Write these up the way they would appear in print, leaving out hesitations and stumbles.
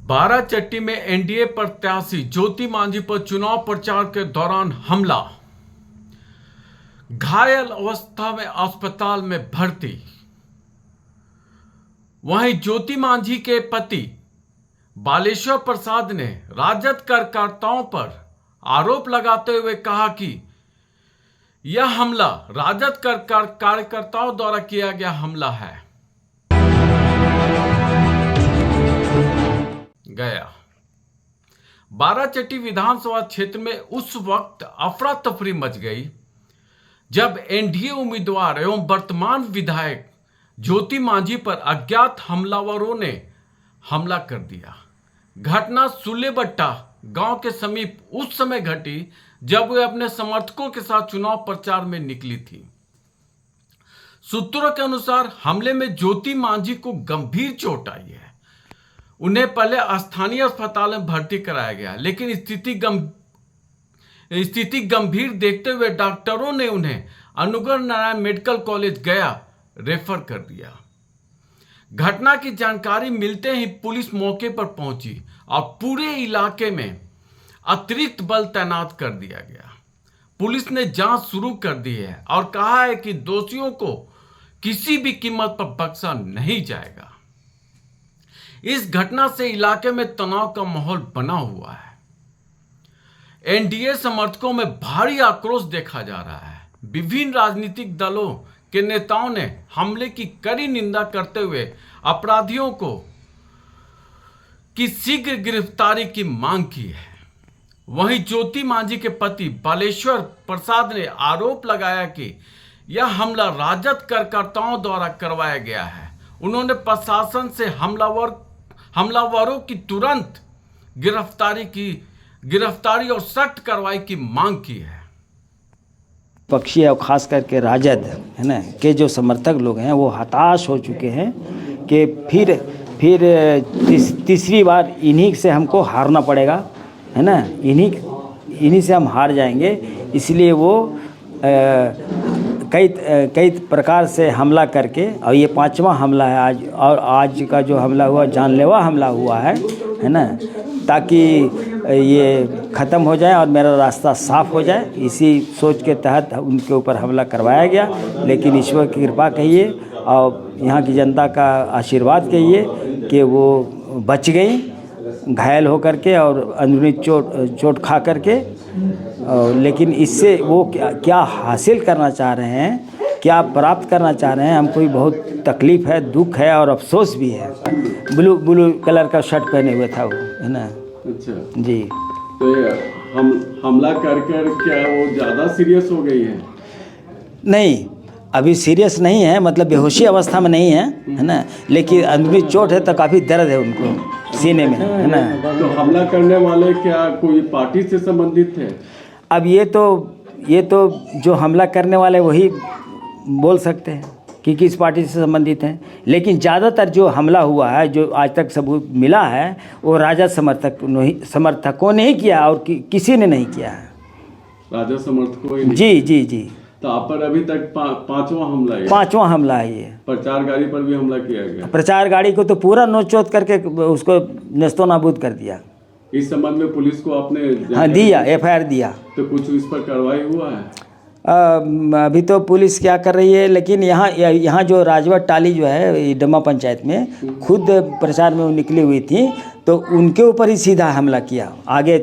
बाराचट्टी में एनडीए प्रत्याशी ज्योति मांझी पर चुनाव प्रचार के दौरान हमला, घायल अवस्था में अस्पताल में भर्ती। वहीं ज्योति मांझी के पति बालेश्वर प्रसाद ने राजद कार्यकर्ताओं पर आरोप लगाते हुए कहा कि यह हमला राजद कार्यकर्ताओं द्वारा किया गया हमला है। गया बाराचट्टी विधानसभा क्षेत्र में उस वक्त अफरा तफरी मच गई जब एनडीए उम्मीदवार एवं वर्तमान विधायक ज्योति मांझी पर अज्ञात हमलावरों ने हमला कर दिया। घटना सुलेबट्टा गांव के समीप उस समय घटी जब वे अपने समर्थकों के साथ चुनाव प्रचार में निकली थी। सूत्रों के अनुसार हमले में ज्योति मांझी को गंभीर चोट आई है। उन्हें पहले स्थानीय अस्पताल में भर्ती कराया गया, लेकिन स्थिति गंभीर देखते हुए डॉक्टरों ने उन्हें अनुग्रह नारायण मेडिकल कॉलेज गया रेफर कर दिया। घटना की जानकारी मिलते ही पुलिस मौके पर पहुंची और पूरे इलाके में अतिरिक्त बल तैनात कर दिया गया। पुलिस ने जांच शुरू कर दी है और कहा है कि दोषियों को किसी भी कीमत पर बख्शा नहीं जाएगा। इस घटना से इलाके में तनाव का माहौल बना हुआ है। एनडीए समर्थकों में भारी आक्रोश देखा जा रहा है। विभिन्न राजनीतिक दलों के नेताओं ने हमले की कड़ी निंदा करते हुए अपराधियों की शीघ्र गिरफ्तारी की मांग की है। वहीं ज्योति मांझी के पति बालेश्वर प्रसाद ने आरोप लगाया कि यह हमला राजद कार्यकर्ताओं द्वारा करवाया गया है। उन्होंने प्रशासन से हमलावरों की तुरंत गिरफ्तारी और सख्त कार्रवाई की मांग की है। पक्षी और खास करके राजद है ना के जो समर्थक लोग हैं वो हताश हो चुके हैं कि फिर तीसरी बार इन्हीं से हमको हारना पड़ेगा, है ना, इन्हीं से हम हार जाएंगे। इसलिए वो कई प्रकार से हमला करके, और ये 5वां हमला है आज, और आज का जो हमला हुआ जानलेवा हमला हुआ है ना, ताकि ये ख़त्म हो जाए और मेरा रास्ता साफ हो जाए। इसी सोच के तहत उनके ऊपर हमला करवाया गया। लेकिन ईश्वर की कृपा कहिए और यहाँ की जनता का आशीर्वाद कहिए कि वो बच गई घायल होकर के और अंदरूनी चोट खा करके। लेकिन इससे वो क्या हासिल करना चाह रहे हैं, क्या प्राप्त करना चाह रहे हैं, हमको भी बहुत तकलीफ़ है, दुख है और अफसोस भी है। ब्लू कलर का शर्ट पहने हुए था वो, है ना। अच्छा जी। तो हमला कर क्या वो ज़्यादा सीरियस हो गई है? नहीं, अभी सीरियस नहीं है, मतलब बेहोशी अवस्था में नहीं है ना, लेकिन अंदरूनी चोट है तो काफ़ी दर्द है उनको सीने में, है ना। तो हमला करने वाले क्या कोई पार्टी से संबंधित थे? अब ये तो जो हमला करने वाले वही बोल सकते हैं कि किस पार्टी से संबंधित हैं। लेकिन ज़्यादातर जो हमला हुआ है, जो आज तक सबूत मिला है, वो राजद समर्थकों ने ही किया और किसी ने नहीं किया है। राजद समर्थकों ही? जी। तो आप पर अभी तक 5वां हमला है? 5वां हमला है ये। प्रचार गाड़ी पर भी हमला किया गया? प्रचार गाड़ी को तो पूरा नोच-चोट करके उसको नेस्तो नाबूद कर दिया। इस संबंध में पुलिस को आपने? हाँ, दिया, FIR दिया। तो कुछ इस पर कार्रवाई हुआ है? अभी तो पुलिस क्या कर रही है, लेकिन यहाँ जो राजवट टाली जो है डम्मा पंचायत में खुद प्रचार में वो निकली हुई थी, तो उनके ऊपर ही सीधा हमला किया। आगे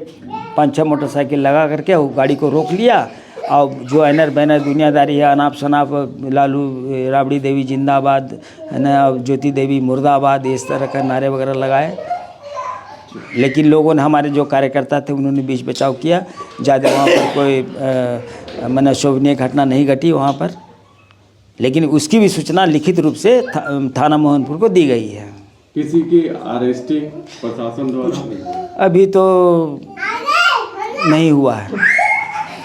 5-6 मोटरसाइकिल लगा करके वो गाड़ी को रोक लिया और जो बैनर दुनियादारी है, अनाप शनाप लालू राबड़ी देवी जिंदाबाद, है ना, ज्योति देवी मुर्दाबाद, इस तरह का नारे वगैरह लगाए। लेकिन लोगों ने, हमारे जो कार्यकर्ता थे, उन्होंने बीच बचाव किया। ज़्यादा वहाँ पर कोई माने शोभनीय घटना नहीं घटी वहाँ पर, लेकिन उसकी भी सूचना लिखित रूप से थाना मोहनपुर को दी गई है। किसी की अरेस्टिंग प्रशासन द्वारा अभी तो नहीं हुआ है।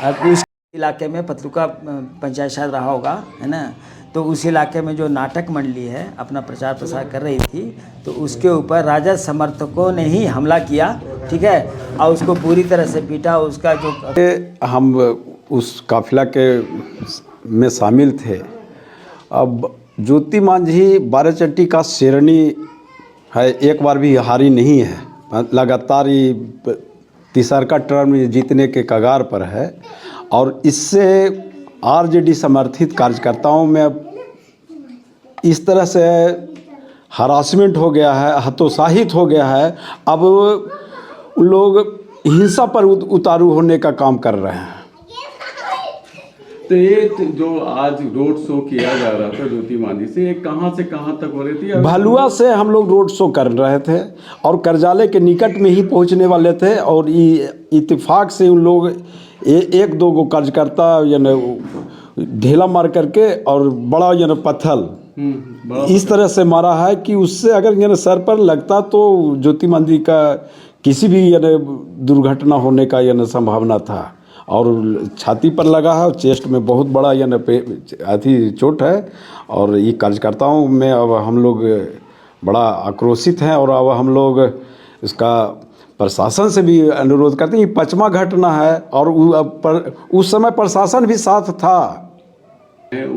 अब उस इलाके में पतलुका पंचायत शायद रहा होगा, है ना, तो उस इलाके में जो नाटक मंडली है अपना प्रचार प्रसार कर रही थी, तो उसके ऊपर राजद समर्थकों ने ही हमला किया, ठीक है, और उसको पूरी तरह से पीटा। उसका जो हम उस काफिला के में शामिल थे। अब ज्योति मांझी बाराचट्टी का शेरनी है, एक बार भी हारी नहीं है। लगातार ये तीसरा टर्म जीतने के कगार पर है और इससे आरजेडी समर्थित कार्यकर्ताओं में अब इस तरह से हरासमेंट हो गया है, हतोत्साहित हो गया है। अब लोग हिंसा पर उतारू होने का काम कर रहे हैं। तो ये जो आज रोड शो किया जा रहा था ज्योति मांझी से, ये कहाँ से कहाँ तक हो रही थी? भलुआ से हम लोग रोड शो कर रहे थे और कर्जालय के निकट में ही पहुंचने वाले थे और इत्तेफाक से उन लोग एक दो गो कार्यकर्ता यानी ढेला मार करके और बड़ा यानी पत्थर इस तरह से मारा है कि उससे अगर यानी सर पर लगता तो ज्योति मांझी का किसी भी यानी दुर्घटना होने का यानी संभावना था। और छाती पर लगा है और चेस्ट में बहुत बड़ा यानी अथी चोट है और ये कार्यकर्ताओं में अब हम लोग बड़ा आक्रोशित हैं और अब हम लोग इसका प्रशासन से भी अनुरोध करते हैं। ये 5वां घटना है और उस समय प्रशासन भी साथ था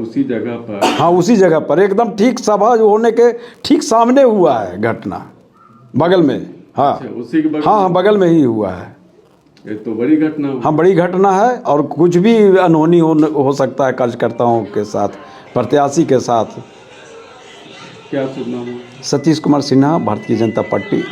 उसी जगह पर। हाँ, उसी जगह पर एकदम ठीक सभा होने के ठीक सामने हुआ है घटना, बगल में। हाँ उसी के बगल। हाँ, बगल में ही हुआ है। ये तो बड़ी घटना। हाँ, बड़ी घटना है और कुछ भी अनहोनी हो सकता है कार्यकर्ताओं के साथ, प्रत्याशी के साथ। क्या शुभ नाम है? सतीश कुमार सिन्हा, भारतीय जनता पार्टी।